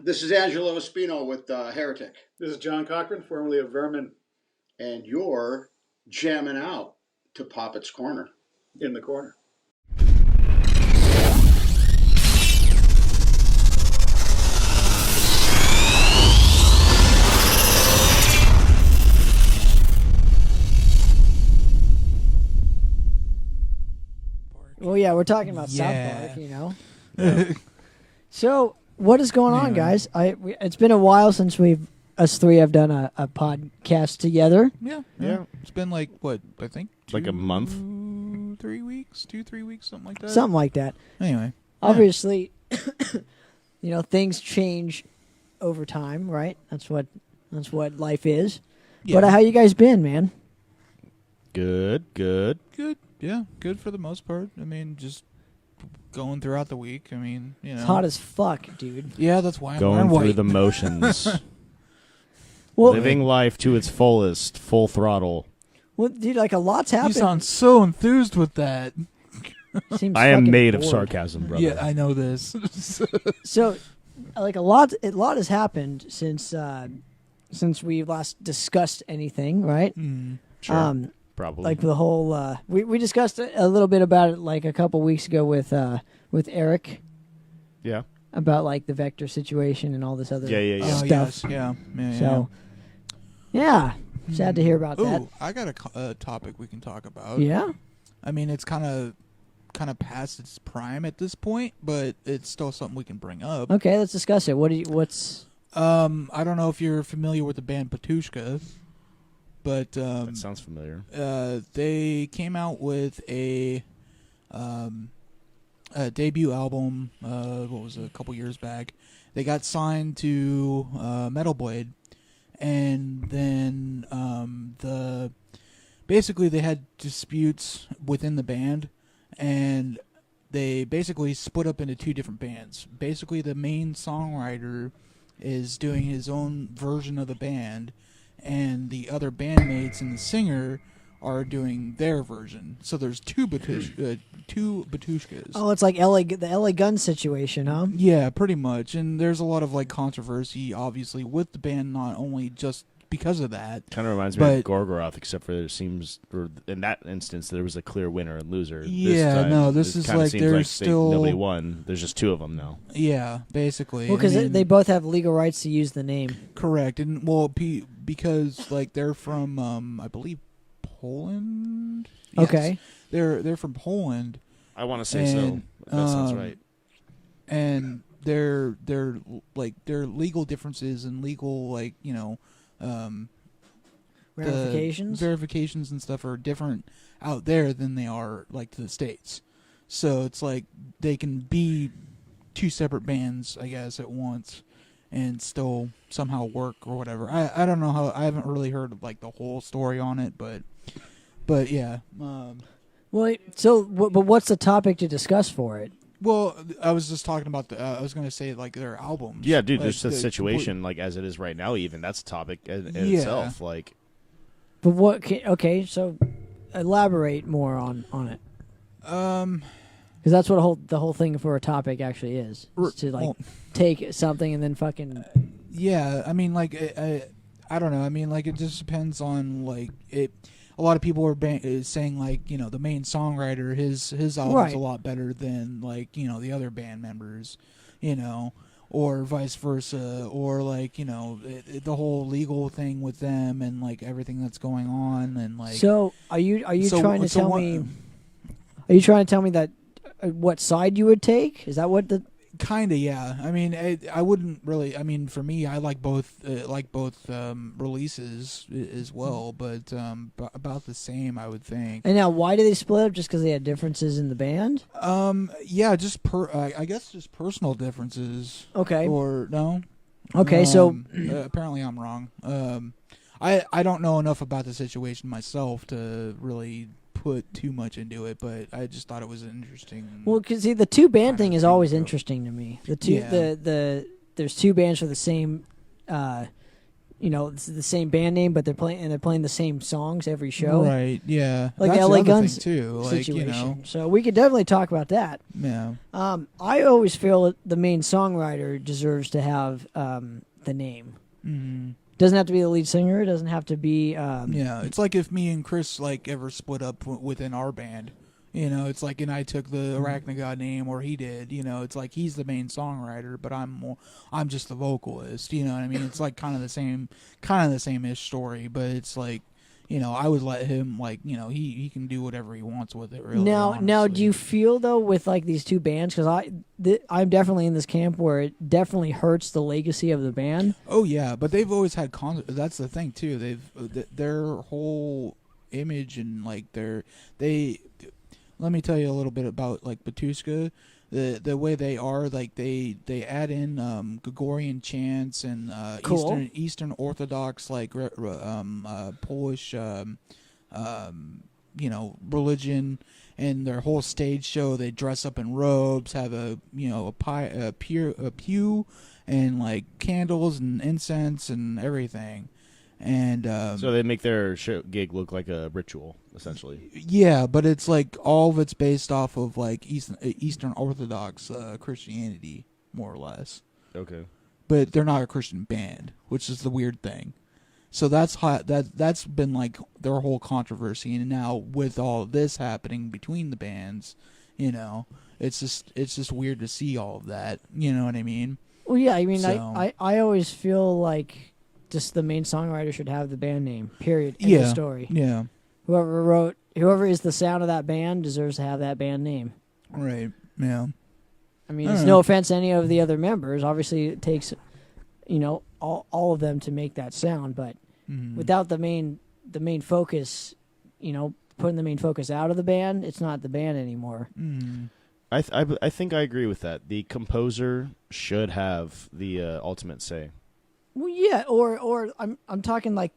This is Angelo Espino with Heretic. This is John Cochran, formerly of Vermin. And you're jamming out to Poppitt's Corner. In the corner. Well, yeah, we're talking about South Park, you know. So, what is going on, guys? It's been a while since us three have done a podcast together. Yeah. It's been like, what, I think? Like a month? 3 weeks? 2-3 weeks, something like that? Something like that. Anyway. Obviously, you know, things change over time, right? That's what life is. Yeah. But how you guys been, man? Good. Yeah, good for the most part. I mean, just going throughout the week. I mean, you know. It's hot as fuck, dude. Yeah, that's why I'm Going wearing through white. the motions. Well, Living life to its fullest, full throttle. well, dude, like a lot's You happened. sound so enthused with that. Seems I am fucking made of bored. sarcasm, brother. Yeah, I know this. So, like a lot has happened since we last discussed anything, right? Sure. Probably. Like the whole we discussed a little bit about it like a couple weeks ago with Eric yeah. about like the vector situation and all this other Yeah. Oh, stuff. yes, yeah. So, yeah, sad to hear about that. Ooh, I got a topic we can talk about. Yeah. I mean, it's kind of past its prime at this point, but it's still something we can bring up. Okay, let's discuss it. What's I don't know if you're familiar with the band Batushka, but That sounds familiar. they came out with a debut album. What was it, a couple years back? They got signed to Metal Blade, and then basically they had disputes within the band, and they basically split up into two different bands. Basically, the main songwriter is doing his own version of the band, and the other bandmates and the singer are doing their version. So there's two Batushkas. oh, it's like the LA Gun situation, huh? Yeah, pretty much. And there's a lot of like controversy, obviously, with the band, not only just because of that. Kind of reminds me of Gorgoroth, except for it seems, in that instance, there was a clear winner and loser. Yeah, this is like there's still nobody won. There's just two of them now. Yeah, basically. Well, because they both have legal rights to use the name. Correct, and well, because like they're from I believe Poland. Yes. Okay. They're from Poland. I want to say so. If that sounds right. And their legal differences and legal Ramifications? the verifications and stuff are different out there than they are like to the States. So it's like they can be two separate bands, I guess, at once and still somehow work or whatever. I don't know how. I haven't really heard like the whole story on it, but yeah. Well, but what's the topic to discuss for it? Well, I was just talking about I was going to say like their albums. Yeah, dude. Like, There's the situation like as it is right now. Even that's a topic in Yeah. itself. Like, But what? Okay, so elaborate more on it. Because that's what the whole thing for a topic actually is to like take something and then fucking. Yeah, I mean, like I don't know. I mean, like it just depends on like it. A lot of people are saying like the main songwriter his album's a lot better than like the other band members, or vice versa, or like the whole legal thing with them and like everything that's going on and like. So are you trying to tell me? Are you trying to tell me that what side you would take? Is that what the? Kinda, yeah. I mean, I wouldn't really. I mean, for me, I like both releases as well, but about the same, I would think. And now, why did they split up? Just because they had differences in the band? Yeah, just I guess just personal differences. Okay. Or no. Okay, so apparently I'm wrong. I don't know enough about the situation myself to really put too much into it, but I just thought it was interesting. Well, because see, the two band thing is always interesting to me. The two, there's two bands for the same it's the same band name, but they're playing the same songs every show. Right. Yeah. Like That's the LA the other Guns thing too. Like, situation. So we could definitely talk about that. Yeah. I always feel that the main songwriter deserves to have the name. Mm-hmm. Doesn't have to be the lead singer. It doesn't have to be. Yeah, it's like if me and Chris ever split up within our band. It's like, and I took the Arachnagod name, or he did. It's like he's the main songwriter, but I'm just the vocalist. You know what I mean? It's like kind of the same-ish story, but it's like, I would let him he can do whatever he wants with it. Really. Now, do you feel though with like these two bands? Because I'm definitely in this camp where it definitely hurts the legacy of the band. Oh yeah, but they've always had that's the thing too. Their whole image and let me tell you a little bit about Batushka. The way they are, they add in Gregorian chants and cool. Eastern Orthodox Polish religion, and their whole stage show. They dress up in robes, have a pew, and candles and incense and everything. And so they make their gig look like a ritual, essentially. Yeah, but it's all of it's based off of Eastern Orthodox Christianity, more or less. Okay. But they're not a Christian band, which is the weird thing. So that's been their whole controversy, and now with all of this happening between the bands, it's just weird to see all of that. You know what I mean? Well, yeah. I mean, I always feel like just the main songwriter should have the band name. Period. End of story. Yeah. Whoever is the sound of that band deserves to have that band name. Right. Yeah. I mean, it's no offense to any of the other members. Obviously, it takes, all of them to make that sound. But without the main focus, putting the main focus out of the band, it's not the band anymore. Mm. I think I agree with that. The composer should have the ultimate say. Well, yeah, or I'm talking the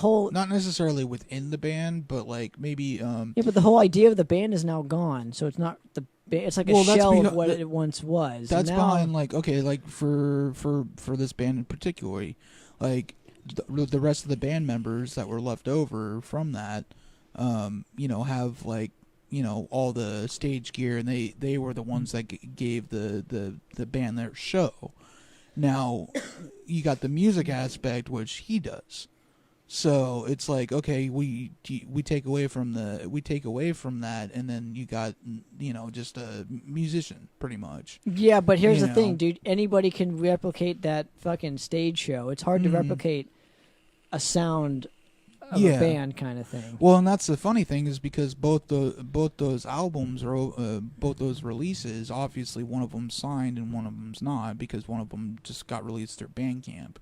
whole not necessarily within the band, but maybe yeah, but the whole idea of the band is now gone, so it's not the it's like a shell of what it once was. That's now, behind for this band in particular, the rest of the band members that were left over from that, have all the stage gear, and they were the ones that gave the band their show. Now, you got the music aspect, which he does. So it's okay, we take away from that, and then you got just a musician pretty much. Yeah, but here's the thing, dude. Anybody can replicate that fucking stage show. It's hard to replicate a sound of a band kind of thing. Well, and that's the funny thing is because both those albums or both those releases, obviously one of them's signed and one of them's not, because one of them just got released through Bandcamp.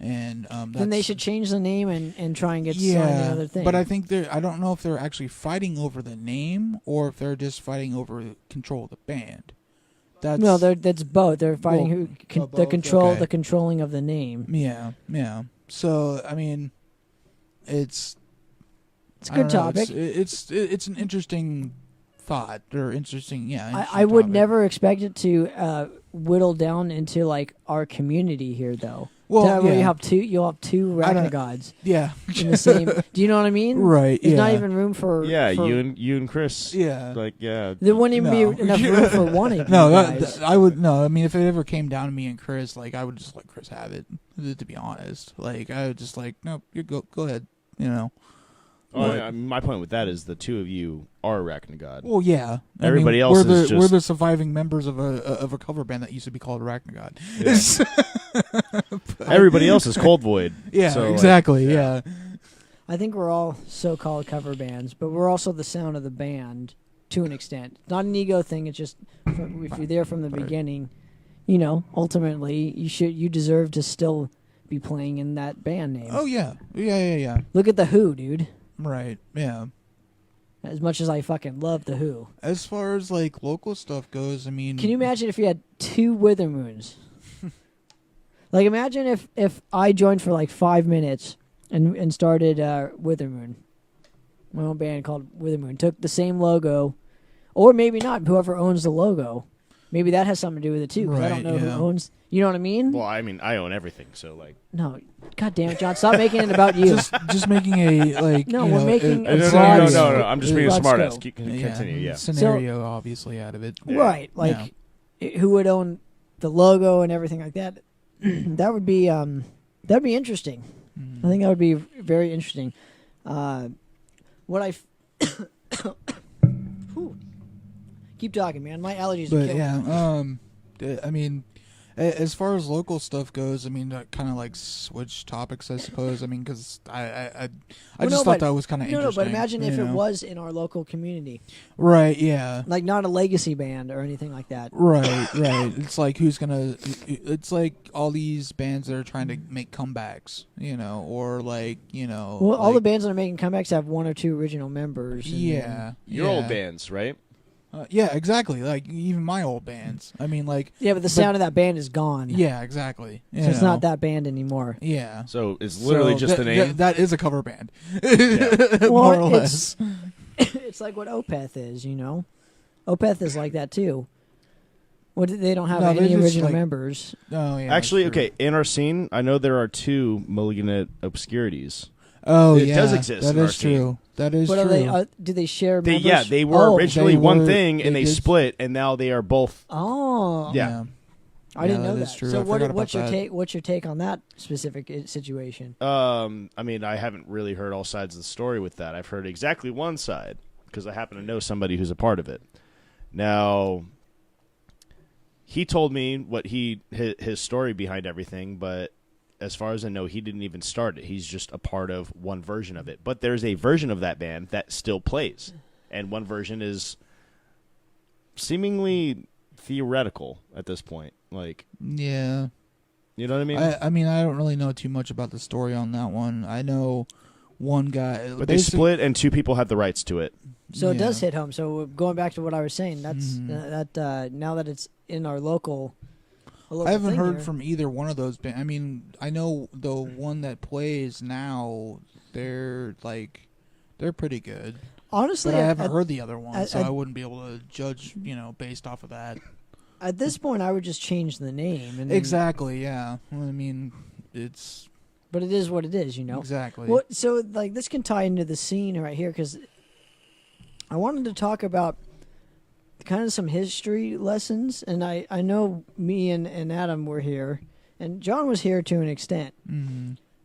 And then they should change the name and try and get signed another thing. But I think I don't know if they're actually fighting over the name or if they're just fighting over control of the band. That's both. They're fighting the controlling of the name. Yeah. So I mean, it's a good topic. It's an interesting thought or interesting. Yeah, I would never expect it to whittle down into our community here, though. Well, you'll have two Arachnagods. Yeah, in the same. Do you know what I mean? Right. There's not even room for. Yeah, you and Chris. Yeah. There wouldn't even be enough room for one of you guys. I would no. I mean, if it ever came down to me and Chris, I would just let Chris have it. To be honest, I would just no, you go ahead. My point with that is the two of you are Arachnagod. Well, yeah. Everybody else is just... We're the surviving members of a cover band that used to be called Arachnagod. Yeah. Everybody else is Cold Void. Yeah, so exactly. Yeah. I think we're all so-called cover bands, but we're also the sound of the band to an extent. Not an ego thing. It's just if you're there from the beginning, ultimately you deserve to still be playing in that band name. Oh yeah. Yeah. Look at the Who, dude. Right, yeah. As much as I fucking love the Who. As far as local stuff goes, I mean, can you imagine if you had two Withermoons? Imagine if I joined for 5 minutes and started Withermoon, my own band called Withermoon, took the same logo, or maybe not. Whoever owns the logo, maybe that has something to do with it too. 'Cause I don't Right, know yeah. who owns. You know what I mean? Well, I mean, I own everything, so like. No, God damn it, John! Stop making it about you. just making a like. No, you we're know, making a a No, broad- I'm just being a broad smartass. scope. Continue, yeah. Scenario obviously out of it. Right, like who would own the logo and everything like that? That'd be interesting. I think that would be very interesting. What I Whew. Keep talking, man. My allergies are But killing me. I mean, as far as local stuff goes, I mean, kind of like switch topics, I suppose. I mean, because I just thought that was kind of interesting. No, but imagine if you it know? was in our local community, Right, yeah. like not a legacy band or anything like that. Right. It's like who's gonna? It's like all these bands that are trying to make comebacks, you know, or like Well, all the bands that are making comebacks have one or two original members. And yeah, Your old bands, right? yeah, exactly. Like even my old bands. I mean, like yeah, but the sound of that band is gone. yeah, exactly. So it's not that band anymore. Yeah. So it's literally So just the name. that is a cover band. Yeah. More or Well, less. It's like what Opeth is, you know. Opeth is like that too. They don't have No, they're any just original like- members. Oh yeah. Actually, that's true. okay, in our scene, I know there are 2 Malignant Obscurities. Oh It yeah, does exist That in our is true. scene. That is But true. are they? Do they share members? They were originally They one were- thing, and they they did- split, and now they are both. Oh, Yeah. I didn't know that that. is true. So I forgot what's about your that. take? What's your take on that specific situation? I mean, I haven't really heard all sides of the story with that. I've heard exactly one side because I happen to know somebody who's a part of it. Now, he told me what his story behind everything, but as far as I know, he didn't even start it. He's just a part of one version of it. But there's a version of that band that still plays, and one version is seemingly theoretical at this point. Like, Yeah. you know what I mean? I mean, I don't really know too much about the story on that one. I know one guy. But they split, and 2 people have the rights to it. So it does Yeah. hit home. So going back to what I was saying, that's now that it's in our local. I haven't thing heard here. from either one of those bands. I mean, I know the one that plays now. They're pretty good. Honestly, But I haven't heard the other one, so at- I wouldn't be able to judge, based off of that. at this point, I would just change the name. And then, Exactly, yeah. Well, I mean, it's But it is what it is, you know. exactly. Well, so like this can tie into the scene right here because I wanted to talk about kind of some history lessons, and I know me and Adam were here, and John was here to an extent,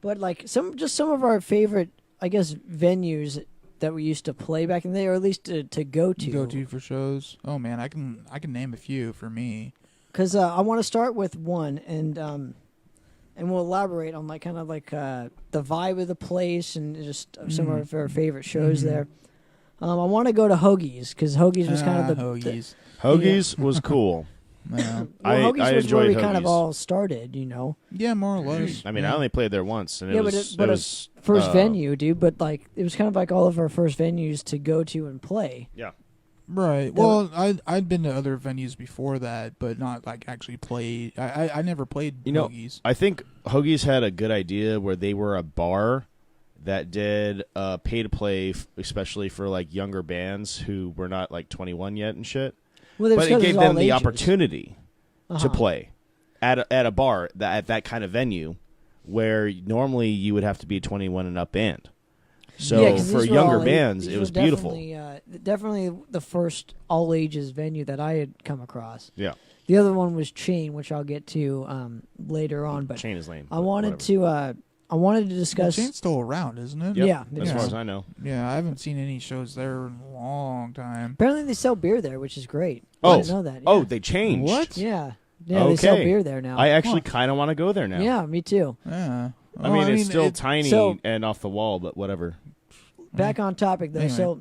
but like some of our favorite, I guess, venues that we used to play back in the day, or at least to go to. Go to for shows. Oh man, I can name a few for me. Because I want to start with one, and we'll elaborate on like kind of like the vibe of the place and just some of our favorite shows there. I want to go to Hoagies because Hoagies was kind of the Hoagies. Hoagies was cool. Yeah. Hoagies I was where enjoyed we kind of Hoagies. all started, you know. Yeah, more or less. I mean, I only played there once, and Yeah, it but was, but it was first venue, dude. But like it was kind of like all of our first venues to go to and play. Yeah. Right. Well, I'd been to other venues before that, but not like actually played. I never played Hoagies. I think Hoagies had a good idea where they were a bar that did pay to play, especially for like younger bands who were not like 21 yet and shit. Well, But it gave them the ages. opportunity to play at a bar at that kind of venue where normally you would have to be a 21 and up band. So Yeah, 'cause for these were younger all bands, these it were was beautiful. Definitely the first all ages venue that I had come across. Yeah. The other one was Chain, which I'll get to later on. But Chain is lame. I but wanted whatever. to discuss. Chain's still around, isn't it? Yep, Yeah, as yeah. far as I know. Yeah, I haven't seen any shows there in a long time. Apparently, they sell beer there, which is great. I Oh. didn't know that. Oh, yeah. they changed. What? Yeah, they sell beer there now. I actually kind of want to go there now. Yeah, me too. Yeah. I mean, it's still tiny so- and off the wall, but whatever. Back on topic though. Anyway. So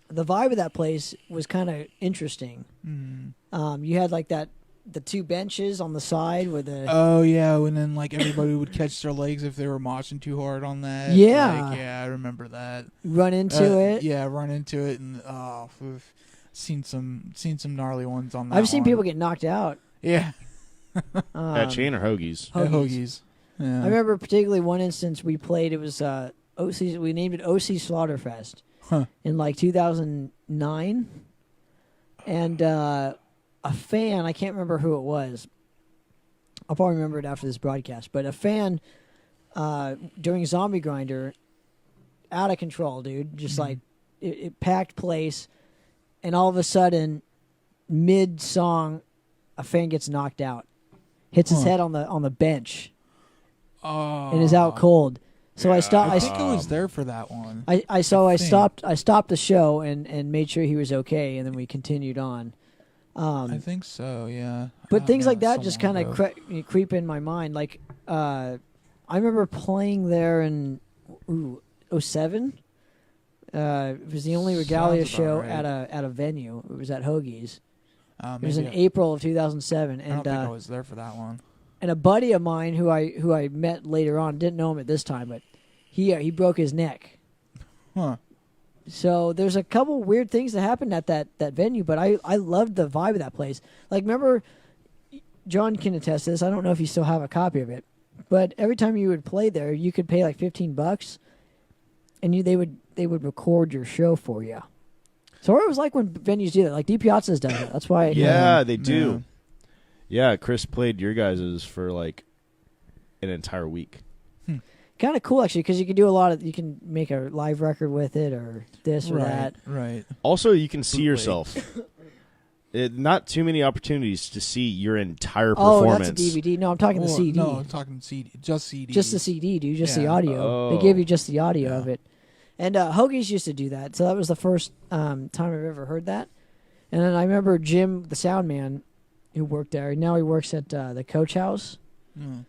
the vibe of that place was kind of interesting. You had like the 2 benches on the side with the Oh yeah, and then like everybody would catch their legs if they were moshing too hard on that. Yeah. Like, yeah, I remember that. run into it. Yeah, run into it, and oof. seen some gnarly ones on that. I've seen one. people get knocked out. Yeah, At Chain or Hoagies? at Hoagies. Hoagies. Yeah. I remember particularly one instance we played. It was OC. We named it OC Slaughterfest Huh. in like 2009, and a fan. I can't remember who it was. I'll probably remember it after this broadcast. But a fan during Zombie Grinder, out of control, dude. Just like it packed place, and all of a sudden, mid song, a fan gets knocked out, hits his head on the bench, and is out cold. So I stopped. I think I was there for that one. I stopped the show and made sure he was okay, and then we continued on. I think so, yeah. But things like that just kind of creep in my mind. Like, I remember playing there in 2007. It was the only Regalia show right. at a venue. It was at Hoagies. It was in Maybe April of 2007, I and don't think I was there for that one. and a buddy of mine who I met later on, didn't know him at this time, but he broke his neck. Huh. So there's a couple weird things that happened at that venue, but I loved the vibe of that place. Like, remember, John can attest to this. I don't know if you still have a copy of it, but every time you would play there, you could pay like $15, and they would record your show for you. So it was like when venues do that. Like DiPiazza's done it. That's why. Yeah, they do. Yeah, Chris played your guys's for like an entire week. Kind of cool, actually, because you can do a lot of. You can make a live record with it, or this or that. Right. Also, you can see yourself. Not too many opportunities to see your entire performance. Oh, that's a DVD. No, I'm talking the CD. No, I'm talking CD. Just CD. Just the CD, dude. Just the Yeah. audio. Oh. They give you just the audio of it. And Hoagies used to do that. So that was the first time I've ever heard that. And then I remember Jim, the sound man, who worked there. Now he works at the Coach House. Mm.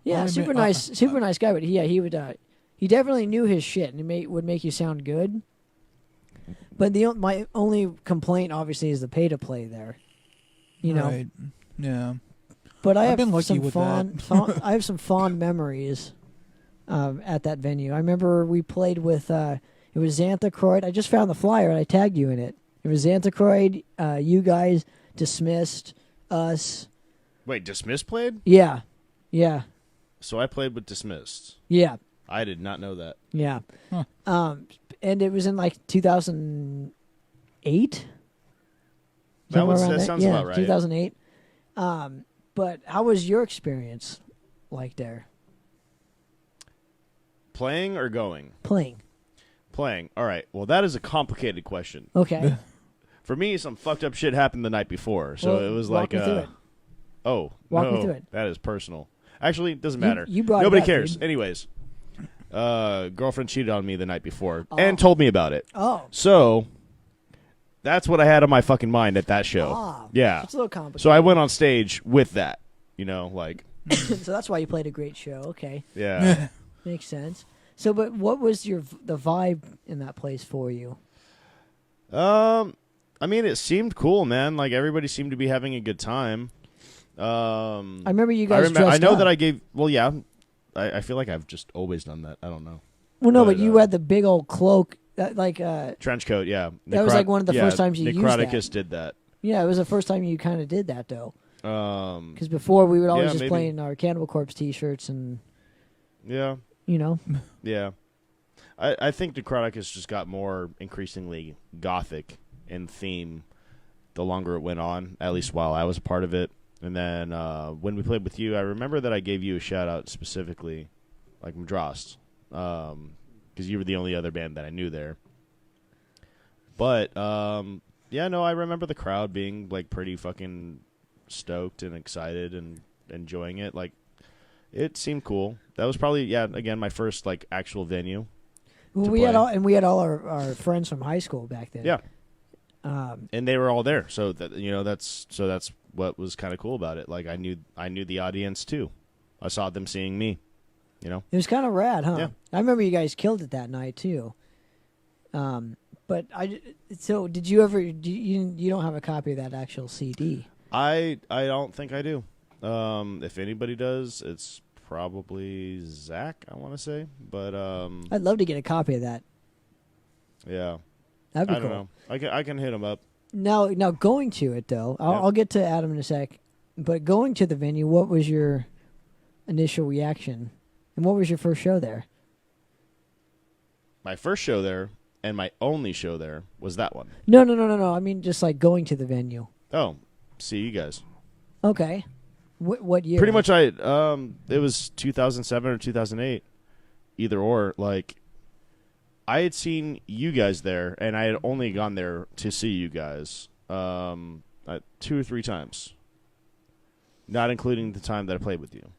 Yeah, super nice guy. But he would. He definitely knew his shit, and it would make you sound good. But my only complaint, obviously, is the pay to play there. You know. Right. Yeah. But I I've have been lucky some with I have some fond memories at that venue. I remember we played with it was Xanthochroid. I just found the flyer and I tagged you in it. It was Xanthochroid, you guys, Dismissed, us. Wait, Dismissed played? Yeah. So I played with Dismissed. Yeah. I did not know that. Yeah. Huh. And it was in like 2008. That sounds about right. 2008. But how was your experience like there? Playing or going? Playing. Playing. All right. Well, that is a complicated question. Okay. For me, some fucked up shit happened the night before, so Well, it was walk like me through it. Oh, Walk me no, through it. that is personal. Actually, it doesn't matter. You brought it Nobody up, cares. dude. Anyways, girlfriend cheated on me the night before Oh. and told me about it. Oh. So that's what I had on my fucking mind at that show. Ah, Yeah. it's a little complicated. So I went on stage with that. You know, like So that's why you played a great show. Okay. yeah. Makes sense. So, but what was the vibe in that place for you? I mean, it seemed cool, man. Like everybody seemed to be having a good time. I remember you guys dressed I know up. that I gave. Well, yeah. I feel like I've just always done that. I don't know. Well, no, but but, you had the big old cloak, like Trench coat, yeah. That was like one of the first times you used that. Necroticus did that. Yeah, it was the first time you kind of did that though. Um, Because before we would always yeah, just maybe. play in our Cannibal Corpse T-shirts and yeah, you know. yeah. I think Necroticus just got more increasingly gothic in theme the longer it went on, at least while I was a part of it. And then when we played with you, I remember that I gave you a shout-out specifically, like Madrost, because you were the only other band that I knew there. But, yeah, no, I remember the crowd being, like, pretty fucking stoked and excited and enjoying it. Like, it seemed cool. That was probably, yeah, again, my first, like, actual venue. Well, to we had play. all our friends from high school back then. Yeah. And they were all there, so that that's what was kind of cool about it. Like I knew the audience too. I saw them seeing me. You know, It was kind of rad, huh? Yeah. I remember you guys killed it that night too. But so did you ever? You don't have a copy of that actual CD? I don't think I do. If anybody does, it's probably Zach. I want to say, but I'd love to get a copy of that. yeah, That'd be I cool. don't know. I can hit him up. Now going to it though, I'll get to Adam in a sec. But going to the venue, what was your initial reaction, and what was your first show there? My first show there and my only show there was that one. No. I mean, just like going to the venue. Oh, see you guys. Okay. What year? Pretty much, it was 2007 or 2008, either or. Like, I had seen you guys there, and I had only gone there to see you guys 2 or 3 times, not including the time that I played with you.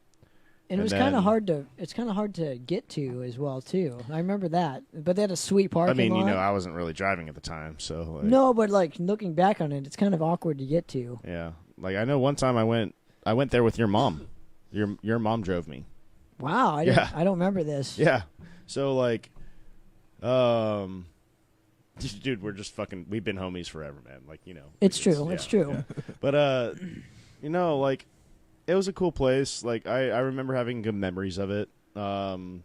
And it was kind of hard to. It's kind of hard to get to as well too. I remember that, but they had a sweet parking lot. I wasn't really driving at the time, so like, no. But like looking back on it, it's kind of awkward to get to. Yeah, like I know one time I went there with your mom. Your mom drove me. Wow, I don't remember this. Yeah, so like, dude, we're just fucking. We've been homies forever, man. Like it's true. It's true. Yeah. But like. It was a cool place. Like I remember having good memories of it. Honestly,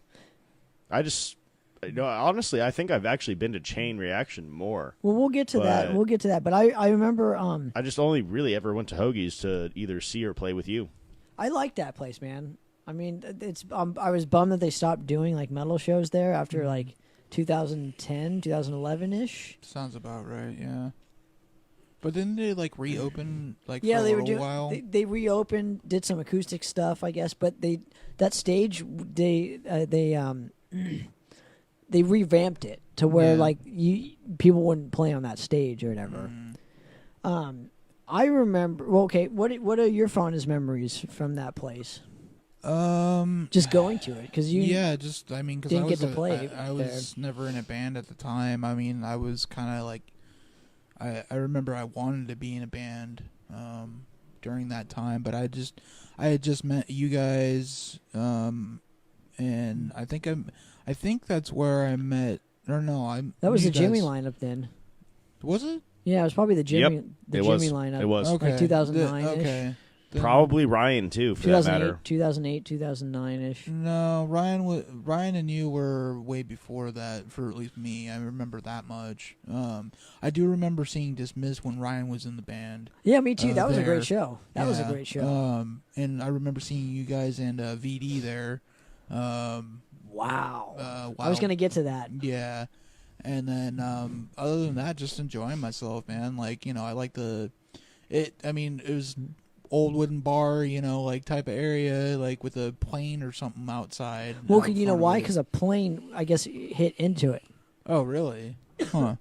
I think I've actually been to Chain Reaction more. Well, we'll get to that. We'll get to that. But I remember. I just only really ever went to Hoagies to either see or play with you. I like that place, man. I mean, it's. I was bummed that they stopped doing like metal shows there after like 2010, 2011 ish. Sounds about right. Yeah. But didn't they like reopen like yeah, for they a were little doing. while? They reopened, did some acoustic stuff, I guess. But that stage they revamped it to where like people wouldn't play on that stage or whatever. I remember. Well, okay, what are your fondest memories from that place? Just going to it because you because didn't get to play. I was never in a band at the time. I mean, I was kind of like. I remember I wanted to be in a band during that time, but I had just met you guys, and I think that's where I met. Or no, that was the Jimmy lineup then. Was it? Yeah, it was probably the Jimmy was. lineup. It was like 2009. Okay. Probably Ryan too, for that matter. 2008, 2009-ish. No, Ryan and you were way before that, for at least me. I remember that much. I do remember seeing Dismiss when Ryan was in the band. Yeah, me too. That was there. a great show. That was a great show. And I remember seeing you guys and VD there. Wow. I was going to get to that. Yeah. And then other than that, just enjoying myself, man. Like, I like it was old wooden bar, like type of area, like with a plane or something outside. Well, you know why? Because a plane, I guess, hit into it. Oh, really? Huh.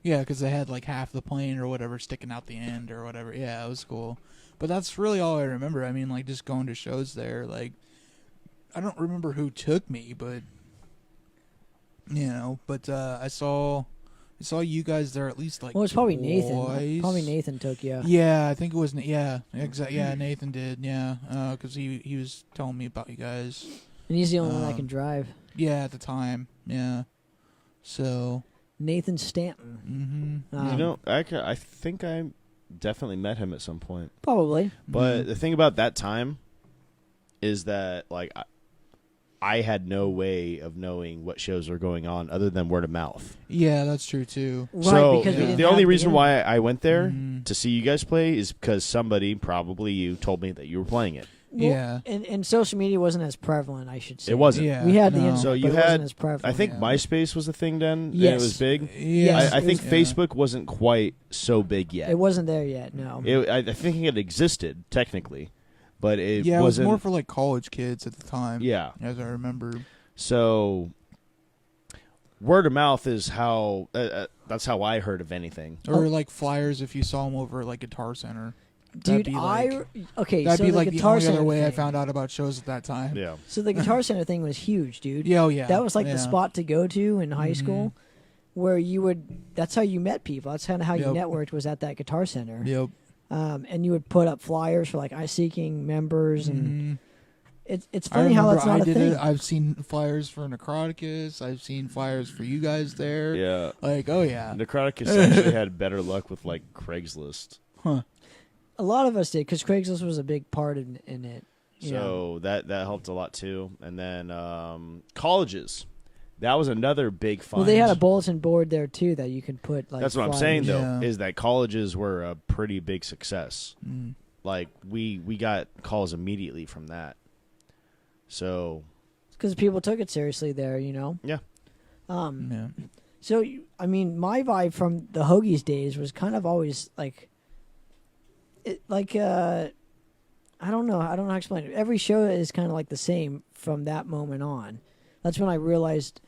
Yeah, because they had like half the plane or whatever sticking out the end or whatever. Yeah, it was cool. But that's really all I remember. I mean, like just going to shows there. Like, I don't remember who took me, but I saw you guys there at least like. Well, it's probably twice. Nathan. Probably Nathan took you. Yeah, I think it was. Yeah, exactly. Yeah, Nathan did. Yeah, because he was telling me about you guys. And he's the only one that can drive. Yeah, at the time. Yeah. So. Nathan Stanton. Mm-hmm. I think I definitely met him at some point. Probably. But the thing about that time is that like I had no way of knowing what shows were going on other than word of mouth. Yeah, that's true too. Right, so because we didn't the only have reason the why I went there to see you guys play is because somebody, probably you, told me that you were playing it. Well, yeah, and social media wasn't as prevalent, I should say. It wasn't. Yeah, we had the no. internet, So you but it had. wasn't as prevalent. I think MySpace was the thing then. Yes. And it was big. Yes, I think was- Facebook wasn't quite so big yet. It wasn't there yet. No. I think it existed technically, but it it was wasn't. more for like college kids at the time. Yeah, as I remember. So word of mouth is how. That's how I heard of anything. Or like flyers if you saw them over at like Guitar Center. Dude, that'd so be the like the Guitar only Center other way I thing. found out about shows at that time. Yeah. So the Guitar Center thing was huge, dude. Yeah, oh yeah. That was like the Yeah. spot to go to in high school, where you would. That's how you met people. That's kind of how you Yep. networked, was at that Guitar Center. Yep. And you would put up flyers for like seeking members, and it's I funny how remember that's not I a did thing. it. I've seen flyers for Necroticus. I've seen flyers for you guys there. Yeah. Like, oh yeah. Necroticus actually had better luck with like Craigslist. Huh. A lot of us did, because Craigslist was a big part in it. you know. So that helped a lot too. And then colleges. That was another big find. Well, they had a bulletin board there too that you could put like. That's what I'm flyers. saying though, Yeah. is that colleges were a pretty big success. Like we got calls immediately from that. So Because people took it seriously there, you know. yeah. Yeah. So I mean, my vibe from the Hoagies days was kind of always like, I don't know how to explain it. Every show is kind of like the same from that moment on. That's when I realized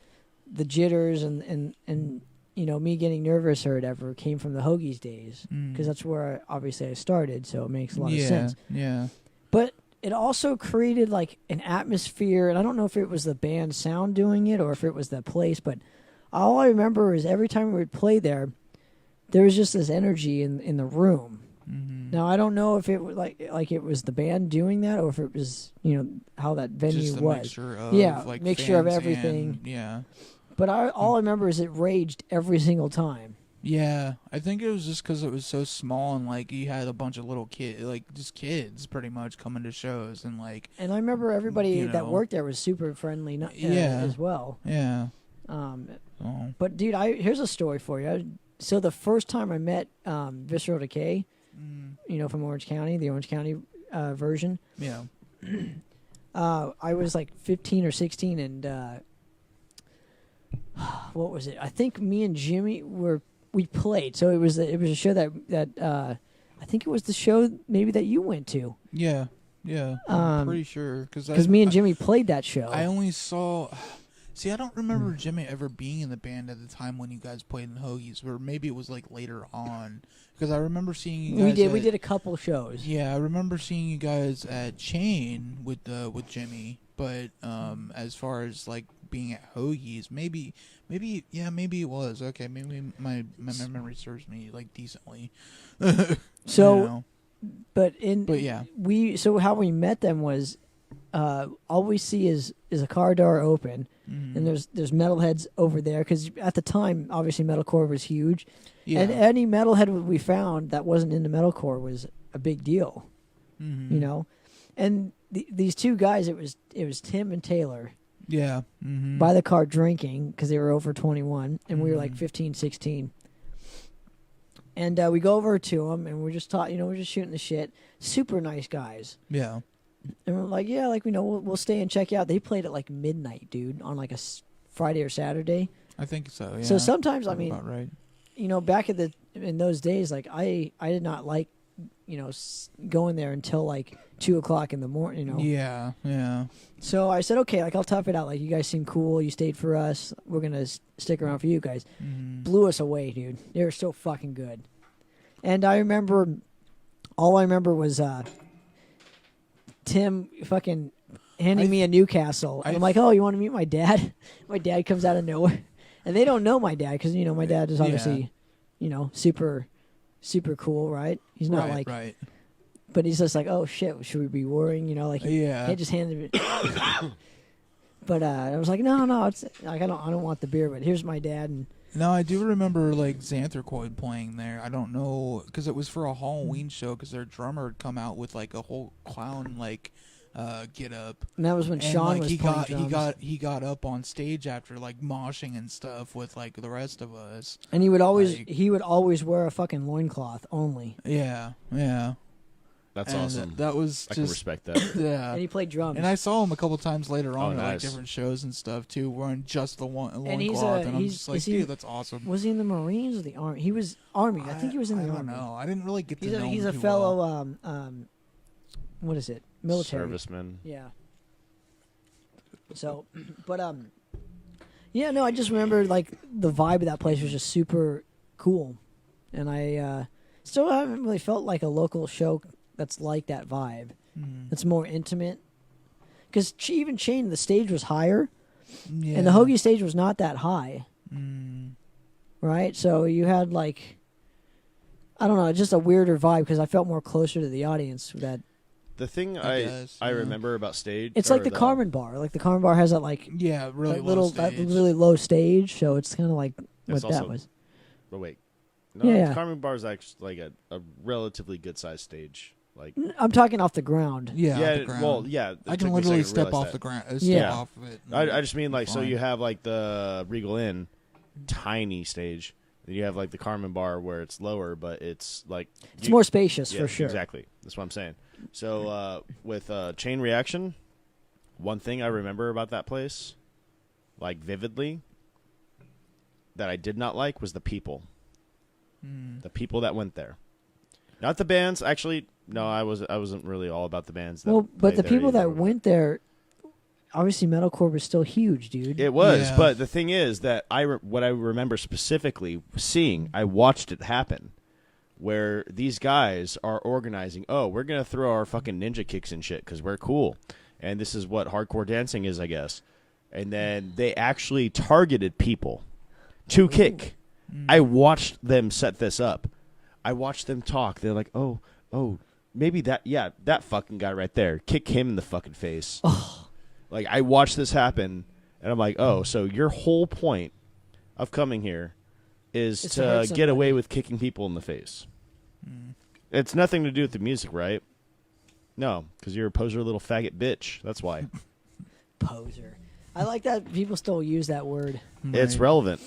the jitters and me getting nervous or whatever came from the Hoagies days, because that's where obviously I started, so it makes a lot of sense. Yeah. But it also created like an atmosphere, and I don't know if it was the band sound doing it or if it was the place, but all I remember is every time we would play there was just this energy in the room. Now I don't know if it was like it was the band doing that, or if it was how that venue just a was. Mixture of, mixture of fans everything. And, But all I remember is it raged every single time. Yeah, I think it was just because it was so small and like you had a bunch of little kids, like just kids, pretty much coming to shows and like. And I remember everybody that worked there was super friendly, as well. Yeah. But dude, here's a story for you. So the first time I met Visceral Decay, from Orange County, the Orange County version. Yeah. I was like 15 or 16, and what was it? I think me and Jimmy we played. So it was a show that I think it was the show maybe that you went to. Yeah. I'm pretty sure because me and Jimmy played that show. I only saw. See, I don't remember Jimmy ever being in the band at the time when you guys played in Hoagies, or maybe it was like later on. Because I remember seeing you guys. We did a couple shows. Yeah, I remember seeing you guys at Chain with Jimmy, but as far as like being at Hoagies, maybe it was okay. Maybe my memory serves me like decently. So, but yeah, so how we met them was. All we see is a car door open, and there's metalheads over there, because at the time obviously metalcore was huge, and any metalhead we found that wasn't into metalcore was a big deal, And these two guys, it was Tim and Taylor, by the car drinking because they were over 21, and we were like 15, 16. And we go over to them, and we're just we're just shooting the shit. Super nice guys. Yeah. And we're like, we'll stay and check you out. They played at like midnight, dude, on like a Friday or Saturday. I think so. Yeah. So sometimes, I mean, about right. Back in those days, like I did not like, going there until like 2:00 in the morning. Yeah. So I said, okay, like I'll tough it out. Like you guys seem cool. You stayed for us. We're gonna stick around for you guys. Blew us away, dude. They were so fucking good. And all I remember was Tim fucking handing me a Newcastle. And I'm like, oh, you want to meet my dad? My dad comes out of nowhere. And they don't know my dad because, my dad is obviously, super, super cool, right? He's not Right. But he's just like, oh, shit, should we be worrying? He just handed me. But I was like, no, it's like I don't want the beer, but here's my dad. And no, I do remember like Xanthochroid playing there. I don't know because it was for a Halloween show because their drummer had come out with like a whole clown get up. And that was when Sean was playing drums. He got up on stage after like moshing and stuff with like the rest of us. And he would always wear a fucking loincloth only. Yeah. That's awesome. That was I can respect that. Yeah. And he played drums. And I saw him a couple times later on at nice. like different shows and stuff too, wearing just the loincloth. And I'm just like, dude, that's awesome. Was he in the Marines or the Army? He was Army. I think he was in the Army. I don't know. I didn't really get to know him. He's a fellow. What is it? Military. Serviceman. Yeah. So, but yeah, no, I just remember like the vibe of that place was just super cool, and I still haven't really felt like a local show that's like that vibe. It's more intimate. Because even Chain, the stage was higher, and the Hoagie stage was not that high. Right? So you had like, I don't know, just a weirder vibe because I felt more closer to the audience. The thing I remember about stage, it's like the Carmen Bar. Like the Carmen Bar has that like really that really low stage, so it's kind of like what that was. But wait, no, Yeah. Carmen Bar is actually like a relatively good sized stage. Like I'm talking off the ground. Yeah, yeah, off the ground. Well, yeah. I can literally step off the ground. Off of it. I just mean like, so you have like the Regal Inn, tiny stage. And you have like the Carmen Bar where it's lower, but it's like it's more spacious for sure. Exactly, that's what I'm saying. So with Chain Reaction, one thing I remember about that place, like vividly, that I did not like was the people. The people that went there. Not the bands. Actually, no, I wasn't really all about the bands. That Well, but played the there people either. that went there, obviously metalcore was still huge, dude. It was, Yeah. but the thing is that what I remember specifically seeing, I watched it happen, where these guys are organizing. Oh, we're gonna throw our fucking ninja kicks and shit because we're cool, and this is what hardcore dancing is, I guess. And then they actually targeted people to kick. I watched them set this up. I watched them talk. They're like, oh, maybe that fucking guy right there. Kick him in the fucking face. Like, I watched this happen, and I'm like, oh, so your whole point of coming here is It's to hurt to get away somebody. with kicking people in the face. It's nothing to do with the music, right? No, because you're a poser little faggot bitch. That's why. Poser. I like that people still use that word. It's Right. relevant.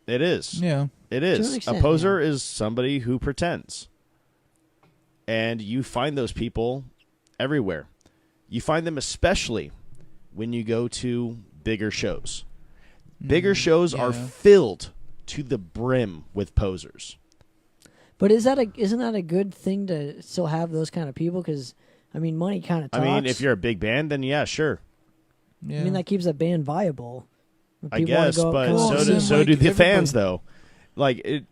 It is. Yeah. It To an is. extent, A poser is somebody who pretends. And you find those people everywhere. You find them especially when you go to bigger shows. Bigger shows are yeah. filled to the brim with posers. But isn't that a good thing to still have those kind of people? Because, I mean, money kind of talks. I mean, if you're a big band, then yeah, sure. Yeah. I mean, that keeps a band viable. When I people wanna guess, go up- but come up Well, and then, see- so like, do the fans, everybody- though. Like,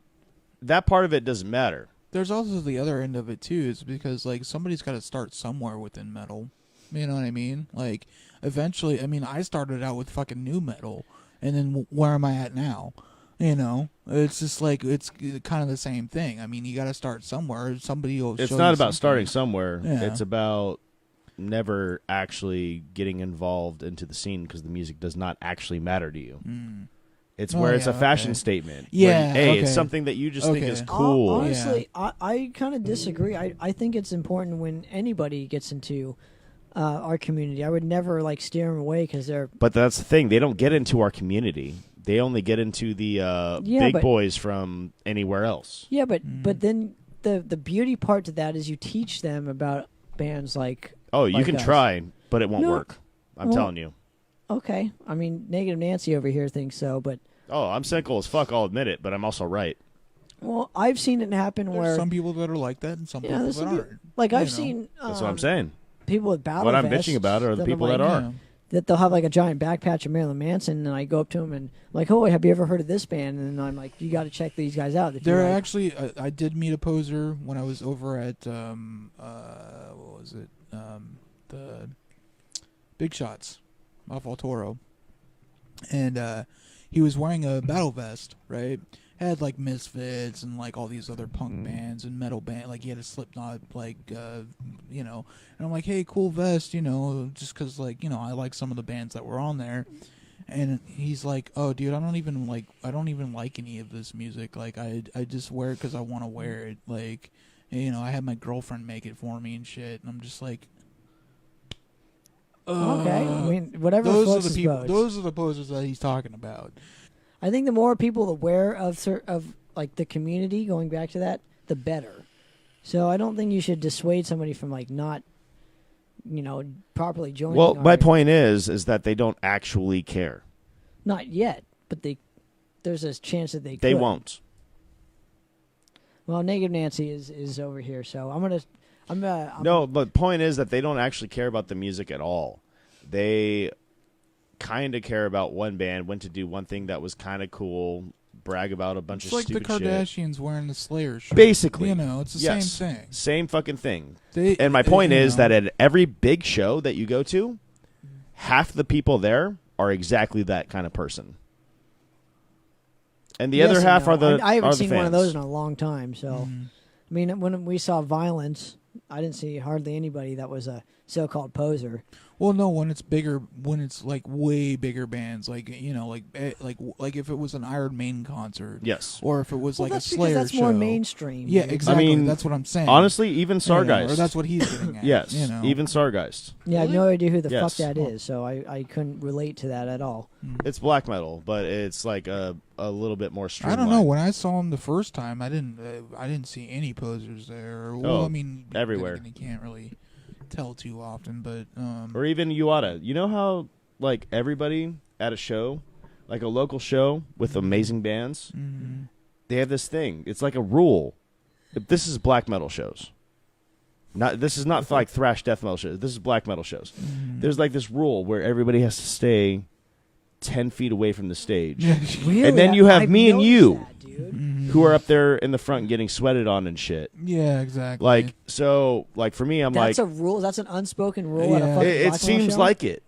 that part of it doesn't matter. There's also the other end of it too, is because like somebody's got to start somewhere within metal. You know what I mean? Like eventually, I mean, I started out with fucking new metal, and then where am I at now? You know, it's just like it's kind of the same thing. I mean, you got to start somewhere. Somebody will. It's show not you about something. starting somewhere. Yeah. It's about never actually getting involved into the scene because the music does not actually matter to you. It's Oh, where it's a yeah, fashion okay. statement. Yeah, Hey, okay. it's something that you just think Okay. is cool. Honestly, I kind of disagree. I think it's important when anybody gets into our community. I would never like steer them away because they're But that's the thing. They don't get into our community. They only get into the big but- boys from anywhere else. yeah. But then the beauty part to that is you teach them about bands like Oh, you like can us. try, but it won't No. work. I'm Well- telling you. Okay, I mean Negative Nancy over here thinks so, but Oh, I'm cynical as fuck, I'll admit it, but I'm also right. well, I've seen it happen There's where some people that are like that, and some yeah, people there's that some aren't. people, like you I've know. seen That's what I'm saying. people with battle What I'm vests bitching about are the that people I'm that like, are. Yeah. that they'll have like a giant back patch of Marilyn Manson, and I go up to them and like, oh, have you ever heard of this band? And I'm like, you got to check these guys out. If you There like- actually, I did meet a poser when I was over at what was it? The Big Shots off El Toro, and he was wearing a battle vest, right? Had like Misfits and like all these other punk bands and metal band. Like he had a Slipknot, like you know. And I'm like, hey, cool vest, you know, just because like you know I like some of the bands that were on there. And he's like, "Oh, dude, I don't even like any of this music. Like, I just wear it because I want to wear it. Like, you know, I had my girlfriend make it for me and shit." And I'm just like, okay, I mean, whatever those floats are the his people. boat. Those are the posers that he's talking about. I think the more people aware of like the community, going back to that, the better. So I don't think you should dissuade somebody from like not, you know, properly joining. Well, my our- point is that they don't actually care. Not yet, but there's a chance that they They could. won't. Well, Negative Nancy is over here, so I'm No, but point is that they don't actually care about the music at all. They kind of care about one band, went to do one thing that was kind of cool, brag about a bunch It's of like the stupid shit. Kardashians wearing the Slayer shirt. Basically. You know, it's the Yes. same thing. Same fucking thing. They, And my point you is know, that at every big show that you go to, half the people there are exactly that kind of person. And the Yes other and half no. are the I haven't are the seen one of fans. those in a long time. So, I mean, when we saw Violence, I didn't see hardly anybody that was a so-called poser. Well, no, when it's bigger, when it's like way bigger bands, like you know, like if it was an Iron Maiden concert, Yes. or if it was Well, like a that's Slayer because that's show. more mainstream. Yeah, dude. exactly. I mean, that's what I'm saying. Honestly, even You know, Sargeist. or that's what he's getting at. Yes, you know. even Sargeist. Yeah, I have no idea who the Yes. fuck that is, so I couldn't relate to that at all. It's black metal, but it's like a little bit more I streamlined. don't know. When I saw him the first time, I didn't see any posers there. Well, Oh, I mean, then everywhere. again, you can't really tell too often, but Or even Uada. You know how like everybody at a show, like a local show with amazing bands, they have this thing. It's like a rule. this is black metal shows. This is not like thrash death metal shows. This is black metal shows. There's like this rule where everybody has to stay 10 feet away from the stage. Really? And then you have I've me and noticed you. that, dude. Who are up there in the front getting sweated on and shit. Yeah, exactly. Like, so, like, for me, I'm That's like... a rule? That's an unspoken rule at a Yeah. fucking It black metal seems show? like it.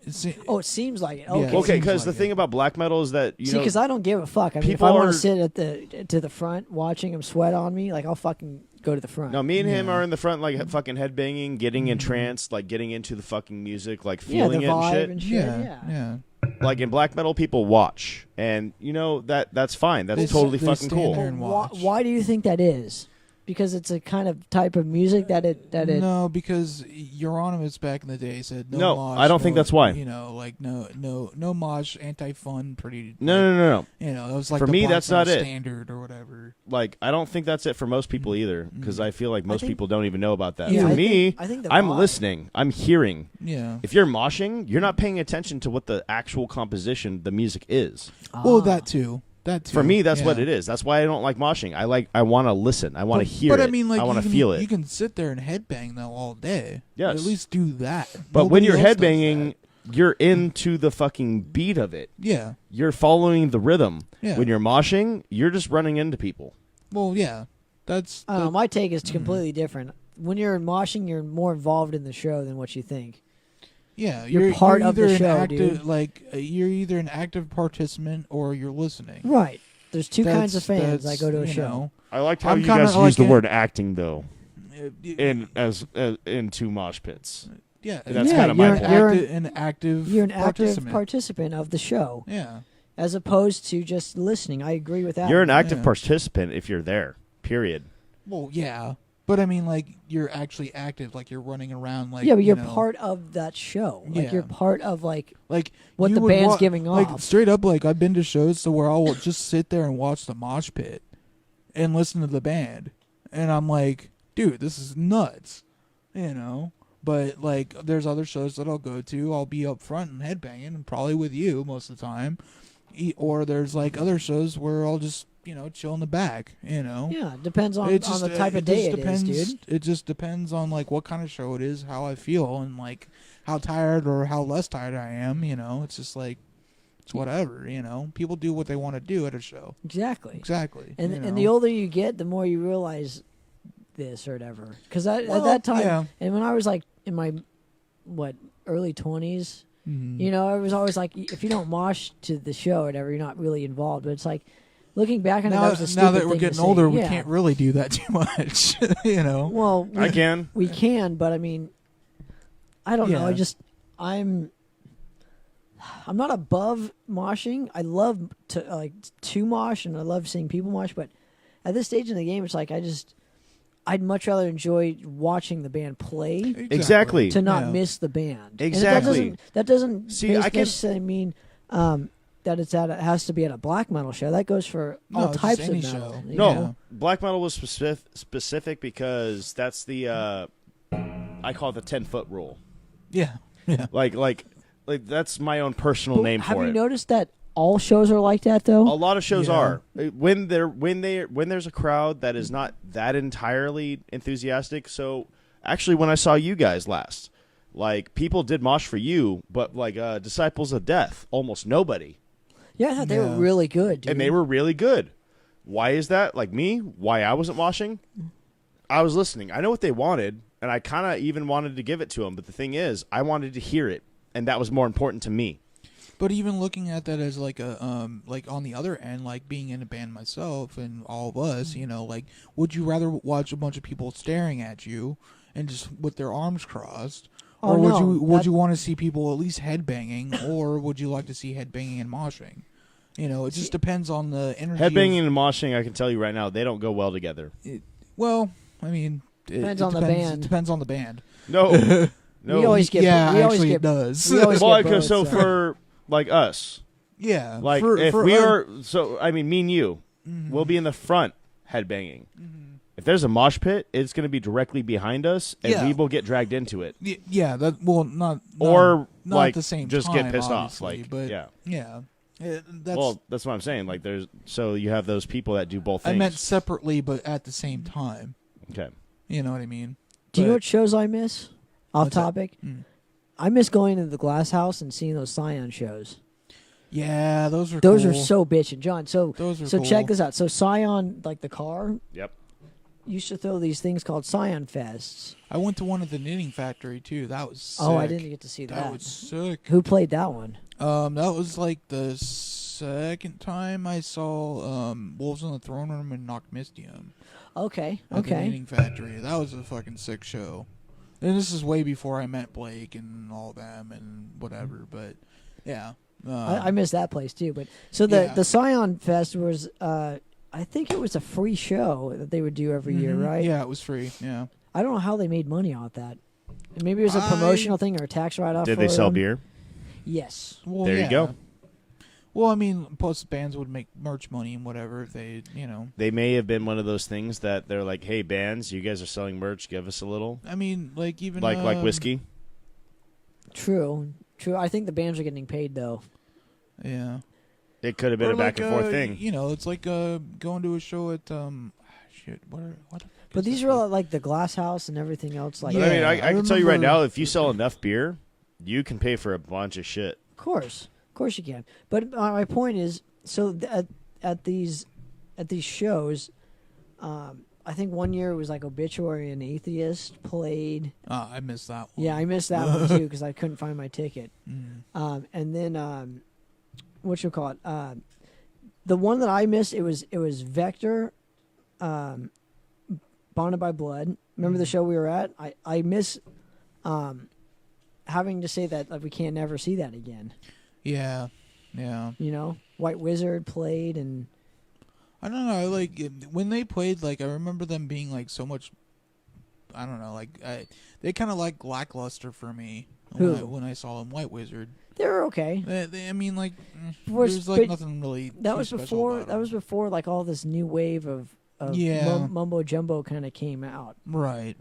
Oh, it seems like it. Yeah, Okay. it Okay, seems because the like thing about black metal is that, you See, know... because I don't give a fuck. I mean, if people I want are- to sit at to the front watching them sweat on me, like I'll fucking go to the front. No, me and him Yeah. are in the front, like, fucking headbanging, getting entranced, like, getting into the fucking music, like, yeah, the feeling it vibe and and shit. shit. yeah. Like, in black metal, people watch. And, you know, that's fine. That's They totally they fucking stand cool. there and watch. Why do you think that is? Because it's a kind of type of music that it. No, because Euronymous back in the day said no. No, mosh, I don't think no- that's why. You know, like no mosh, anti-fun, pretty. No. You know, that was like For the me, black that's not metal it. standard or whatever. Like, I don't think that's it for most people either, because I feel like most think- people don't even know about that. Yeah, For I me, think- I think the I'm vibe- listening. I'm hearing. Yeah. If you're moshing, you're not paying attention to what the actual composition, the music is. Well, that too. That too. For me, that's what yeah. it is. That's why I don't like moshing. I want to listen. I want to hear but it. I mean, like, I want you to can- feel it. You can sit there and headbang though all day. Yes. At least do that. But when Nobody you're else does headbanging, that. you're into the fucking beat of it. Yeah. You're following the rhythm. Yeah. When you're moshing, you're just running into people. Well, yeah. That's. I don't know. My take is completely different. When you're moshing, you're more involved in the show than what you think. Yeah, You're part of the either an show, active, dude. Like you're either an active participant or you're listening. Right. There's two kinds of That's- fans that go to a you show. know, I liked how I'm you kinda guys use like the it- word acting though, uh, into mosh pits. yeah, That's Yeah, kinda my you're- point. you're an active. You're an active participant. participant of the show, Yeah, as opposed to just listening. I agree with that. You're an active Yeah. participant if you're there. Period. well, yeah, but I mean, like you're actually active, like you're running around, like yeah, but you're you know, part of that show. Like Yeah. you're part of like what you the would band's giving like off. straight up. Like I've been to shows to where I'll just sit there and watch the mosh pit and listen to the band, and I'm like, dude, this is nuts, you know. But like, there's other shows that I'll go to. I'll be up front and headbanging, and probably with you most of the time. Or there's like other shows where I'll just chill in the back. Yeah, it depends on It just, the type of it day just it is, depends, dude. It just depends on like what kind of show it is, how I feel, and like how tired or how less tired I am. It's just like it's whatever. People do what they want to do at a show. Exactly. Exactly. And the older you get, the more you realize this or whatever. Because at Well, that time, yeah. and when I was like in my early 20s, Mhm. I was always like, if you don't mosh to the show or whatever, you're not really involved. But it's like looking back on it, that was a stupid now that we're thing to getting say. older, we Yeah. can't really do that too much. Well, I can. we can, but I mean, I don't know. Yeah. I'm not above moshing. I love to mosh, and I love seeing people mosh. But at this stage in the game, it's like I'd much rather enjoy watching the band play Exactly. to not Yeah. miss the band. Exactly. And that doesn't See, I can- necessarily mean that it has to be at a black metal show. That goes for No, all just types of any metal. show. you No, know? black metal was specific because that's the I call it the 10-foot rule. Yeah. Yeah. Like that's my own personal But name have for you it. noticed that all shows are like that though? A lot of shows Yeah. are when there's a crowd that is not that entirely enthusiastic. So actually, when I saw you guys last, like people did mosh for you, but like Disciples of Death, almost nobody, Yeah, I thought they Yeah. were really good, dude. and they were really good. Why is that? Like me, why I wasn't moshing? I was listening. I know what they wanted, and I kind of even wanted to give it to them. But the thing is, I wanted to hear it, and that was more important to me. But even looking at that as like a like on the other end, like being in a band myself and all of us, like would you rather watch a bunch of people staring at you and just with their arms crossed, Oh, or no, would you want to see people at least headbanging, or would you like to see headbanging and moshing? It just depends on the energy. Headbanging and moshing, I can tell you right now, they don't go well together. Well, I mean, Depends on the band. It depends on the band. No, no. We always get yeah, we always actually, get, it does. we always Well, get both, so for like us, Yeah, like if we are, so I mean, me and you, we'll be in the front headbanging. If there's a mosh pit, it's going to be directly behind us, and Yeah. we will get dragged into it, yeah, that well, not or not like at the same just time, get pissed off. obviously, Like, but yeah. That's Well, that's what I'm saying. Like, so you have those people that do both I things. meant separately, but at the same time. Okay. You know what I mean? Do you know But- what shows I miss? Off What's that? topic. Mm. I miss going to the Glass House and seeing those Scion shows. Yeah, those are Those cool. are so bitchin', John. So Those are so cool. check this out. So Scion, like the car, Yep. used to throw these things called Scion Fests. I went to one at the Knitting Factory too. That was sick. Oh, I didn't get to see that. That was sick. Who played that one? That was like the second time I saw Wolves on the Throne Room and Nocmistium Okay, at the okay. Knitting Factory. That was a fucking sick show. And this is way before I met Blake and all them and whatever. But yeah, I missed that place too. But so the Yeah. the Scion Fest was, I think it was a free show that they would do every year, Mhm. right? Yeah, it was free. Yeah. I don't know how they made money off that. Maybe it was a I- promotional thing or a tax write-off. Did for they sell them. beer? Yes. Well, There you yeah. go. Well, I mean, plus bands would make merch money and whatever if they, They may have been one of those things that they're like, "Hey, bands, you guys are selling merch. Give us a little." I mean, like even Like whiskey. True. I think the bands are getting paid though. Yeah. It could have been Or a back like, and forth thing. It's like going to a show at shit. What? But these are all like the Glass House and everything else. Like, But I mean, Yeah, I I can tell you right remember- now, if you sell enough beer, you can pay for a bunch of shit. of course you can. But my point is, so at these shows, I think one year it was like Obituary and Atheist played. I missed that one. Yeah, I missed that one too because I couldn't find my ticket. Mm. And then what you call it? The one that I missed, it was Vector, Bonded by Blood. Remember the show we were at? I miss having to say that like we can't never see that again. Yeah. You know, White Wizard played, and I don't know. When they played, I remember them being so much. I don't know. They kind of lackluster for me Who? when I saw them. White Wizard. they were okay. I mean, Was- there's but nothing really. That too was special before. about That 'em. was before like all this new wave of Yeah. mumbo jumbo kind of came out. Right.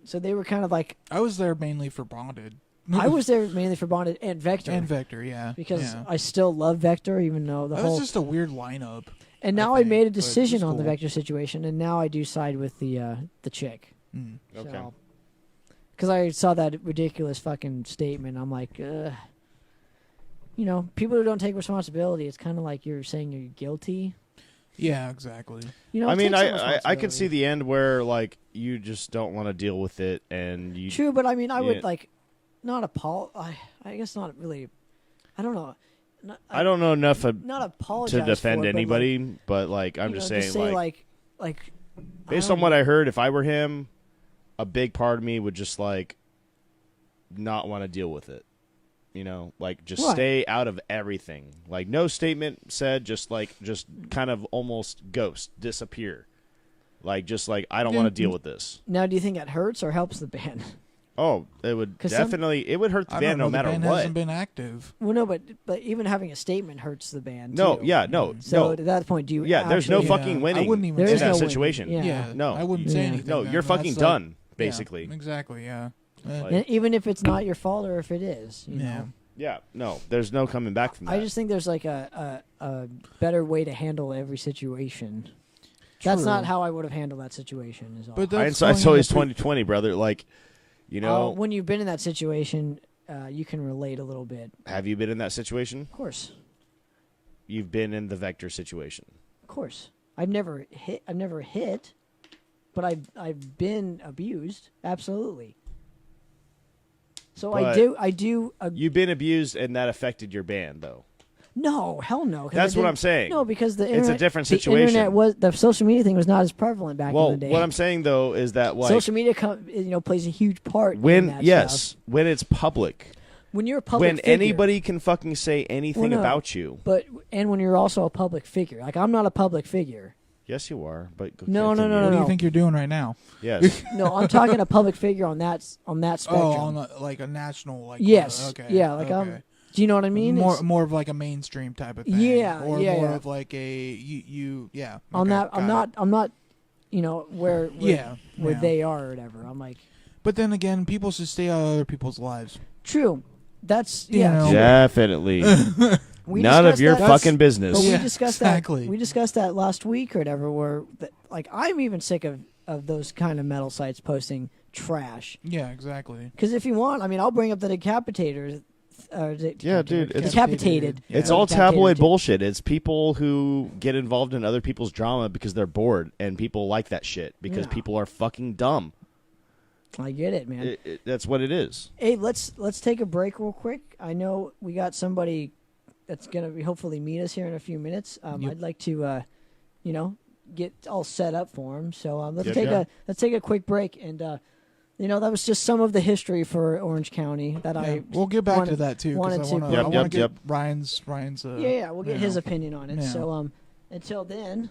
So they were kind of like I was there mainly for Bonded. I was there mainly for Bonded and Vector. and Vector, yeah. because yeah. I still love Vector, even though the That whole. was just a weird lineup. And now I I think, made a but it was decision on the cool. Vector situation, and now I do side with the chick. Mm. Okay. Because I saw that ridiculous fucking statement. I'm like, people who don't take responsibility, it's kind of like you're saying you're guilty. Yeah, exactly. I mean, take some I could see responsibility. the end where you just don't want to deal with it, and you. True, but I mean, I would Yeah. not I guess not really. I don't know. I don't know enough Not apologize to defend for it, but, anybody, but I'm just saying, just say like based on what I heard, if I were him, a big part of me would just not want to deal with it. Just Right. stay out of everything. No statement said, just kind of almost ghost, disappear. I don't want to deal with this. Now, do you think that hurts or helps the band? Oh, it would 'Cause definitely. It would hurt the I band don't know. no matter the band what. hasn't been active. Well, no, but even having a statement hurts the band. No, too. yeah, no, So no. at that point, do you? Yeah, there's no actually- fucking winning I wouldn't even There in is that no winning. situation. Yeah. No. I wouldn't say Yeah. anything. No, then. you're That's fucking like- done, yeah, basically. exactly. Yeah. And even if it's not your fault or if it is, you Yeah. know. Yeah, no, there's no coming back from that. I just think there's a better way to handle every situation. That's True. not how I would have handled that situation. Is all. But I that's saw going it's in always the pre- 2020, brother. when you've been in that situation, you can relate a little bit. Have you been in that situation? Of course, You've been in the Vector situation. of course. I've never hit, but I've been abused. Absolutely. So But I do. You've been abused, and that affected your band, though. No, hell no. 'cause That's I what didn't- I'm saying. No, because the It's a internet, different The situation. internet the social media thing was not as prevalent back Well, in the day. what I'm saying though is that social media plays a huge part in when that yes, stuff. when it's public, When you're a public when figure, anybody can fucking say anything Well, no. about you. but when you're also a public figure. Like I'm not a public figure. Yes, you are. But No, continue. What do no. you think you're doing right now? Yes. No, I'm talking a public figure on that spectrum. Oh, on a national Yes. Okay. Yeah, like okay. do you know what I mean? more It's- more of like a mainstream type of thing. Yeah, or yeah, more yeah. of like a you yeah. on okay, that I'm got it. not where Yeah, where yeah. they are or whatever. I'm like, But then again, people should stay out of other people's lives. true. That's You yeah. know. Definitely. We None of discussed your that- fucking business. But we Yeah, discussed exactly. that. We discussed that last week or whatever. Where I'm even sick of of those kind of metal sites posting trash. Yeah, exactly. Because if you want, I mean, I'll bring up the Decapitators. Yeah, dude, it's Decapitated. It's Yeah. all Decapitated tabloid too. bullshit. It's people who get involved in other people's drama because they're bored, and people like that shit because Yeah. people are fucking dumb. I get it, man. That's what it is. Hey, let's take a break real quick. I know we got somebody that's gonna be hopefully meet us here in a few minutes. I'd like to, get all set up for him. So let's take a quick breek, and that was just some of the history for Orange County that we'll get back to that too because I want to get Ryan's. we'll get his opinion on it. Yeah. So until then.